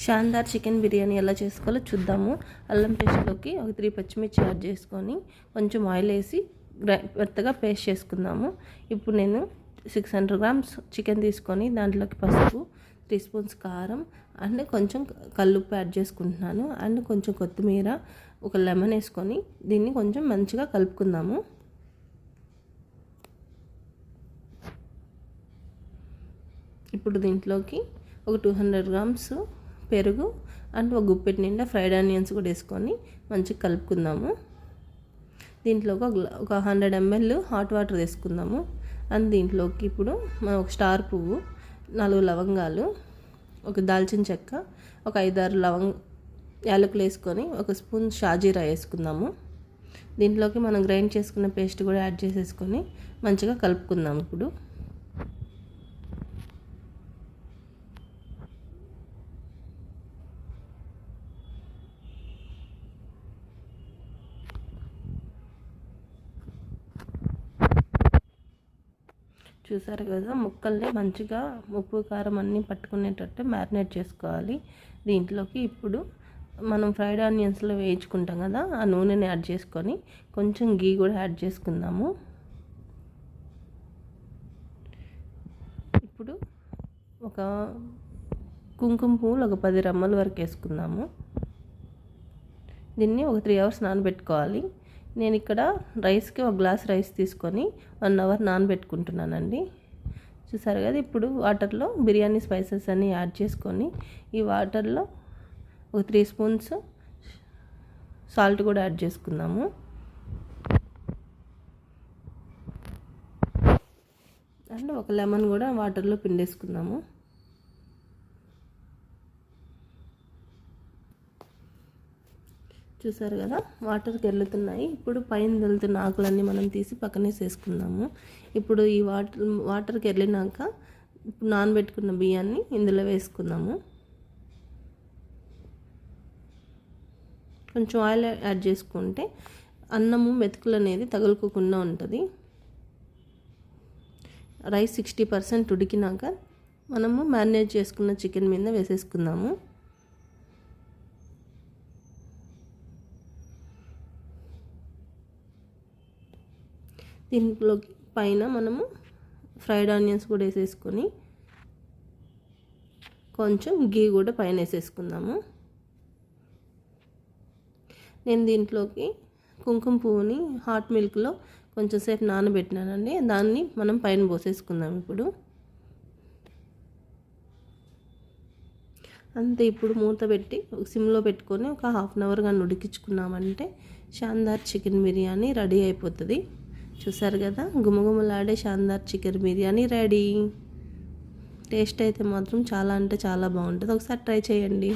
షాన్దార్ chicken biryani ఎలా చేసుకోవాలో చూద్దాము. అల్లం పేస్ట్లోకి ఒక 3 పచ్చిమిర్చి యాడ్ చేసుకొని కొంచెం ఆయిల్ వేసి మెత్తగా పేస్ట్ చేసుకుందాము. ఇప్పుడు నేను 600 గ్రామ్స్ చికెన్ తీసుకొని దాంట్లోకి పసుపు, 3 స్పూన్స్ కారం అండ్ కొంచెం కల్లుప్పు యాడ్ చేసుకుంటున్నాను. అండ్ కొంచెం కొత్తిమీర, ఒక లెమన్ వేసుకొని దీన్ని కొంచెం మంచిగా కలుపుకుందాము. ఇప్పుడు దీంట్లోకి ఒక 200 గ్రామ్స్ పెరుగు అండ్ ఒక గుప్పెట్ నిండా ఫ్రైడ్ ఆనియన్స్ కూడా వేసుకొని మంచిగా కలుపుకుందాము. దీంట్లోకి ఒక 100 ml హాట్ వాటర్ వేసుకుందాము. అండ్ దీంట్లోకి ఇప్పుడు మనం ఒక స్టార్ పువ్వు, 4 లవంగాలు, ఒక దాల్చిన చెక్క, ఒక 5-6 యాలకులు వేసుకొని ఒక స్పూన్ షాజీరా వేసుకుందాము. దీంట్లోకి మనం గ్రైండ్ చేసుకున్న పేస్ట్ కూడా యాడ్ చేసేసుకొని మంచిగా కలుపుకుందాము. ఇప్పుడు చూసారు కదా, ముక్కల్ని మంచిగా ఉప్పు కారం అన్నీ పట్టుకునేటట్టు మ్యారినేట్ చేసుకోవాలి. దీంట్లోకి ఇప్పుడు మనం ఫ్రైడ్ ఆనియన్స్లో వేయించుకుంటాం కదా, ఆ నూనెని యాడ్ చేసుకొని కొంచెం గీ కూడా యాడ్ చేసుకుందాము. ఇప్పుడు ఒక కుంకుమ పువ్వులు ఒక 10 రెమ్మల వరకు వేసుకుందాము. దీన్ని ఒక 3 అవర్స్ నానబెట్టుకోవాలి. నేను ఇక్కడ రైస్కి ఒక గ్లాస్ రైస్ తీసుకొని 1 అవర్ నానబెట్టుకుంటున్నానండి. చూసారు కదా, ఇప్పుడు వాటర్లో బిర్యానీ స్పైసెస్ అన్నీ యాడ్ చేసుకొని ఈ వాటర్లో ఒక 3 స్పూన్స్ సాల్ట్ కూడా యాడ్ చేసుకుందాము. అండ్ ఒక లెమన్ కూడా వాటర్లో పిండేసుకుందాము. చూసారు కదా, వాటర్కి వెళ్తున్నాయి. ఇప్పుడు పైన వెళ్తున్న ఆకులన్నీ మనం తీసి పక్కనే వేసుకుందాము. ఇప్పుడు ఈ వాటర్కి వెళ్ళినాక నానబెట్టుకున్న బియ్యాన్ని ఇందులో వేసుకుందాము. కొంచెం ఆయిల్ యాడ్ చేసుకుంటే అన్నము మెతుకులు అనేది తగులుకోకుండా ఉంటుంది. రైస్ 60% ఉడికినాక మనము మ్యారినేట్ చేసుకున్న చికెన్ మీద వేసేసుకుందాము. దీంట్లోకి పైన మనము ఫ్రైడ్ ఆనియన్స్ కూడా వేసేసుకొని కొంచెం గీ కూడా పైన వేసేసుకుందాము. నేను దీంట్లోకి కుంకుమ పువ్వుని హాట్ మిల్క్లో కొంచెం సేపు నానబెట్టినానండి, దాన్ని మనం పైన పోసేసుకుందాం. ఇప్పుడు అంతే. ఇప్పుడు మూత పెట్టి సిమ్లో పెట్టుకొని ఒక 1/2 అవర్ కానీ ఉడికించుకున్నామంటే షాన్దార్ చికెన్ బిర్యానీ రెడీ అయిపోతుంది. చూసారు కదా, గుమగుమలాడే షాన్దార్ చికెన్ బిర్యానీ రెడీ. టేస్ట్ అయితే మాత్రం చాలా అంటే చాలా బాగుంటుంది. ఒకసారి ట్రై చేయండి.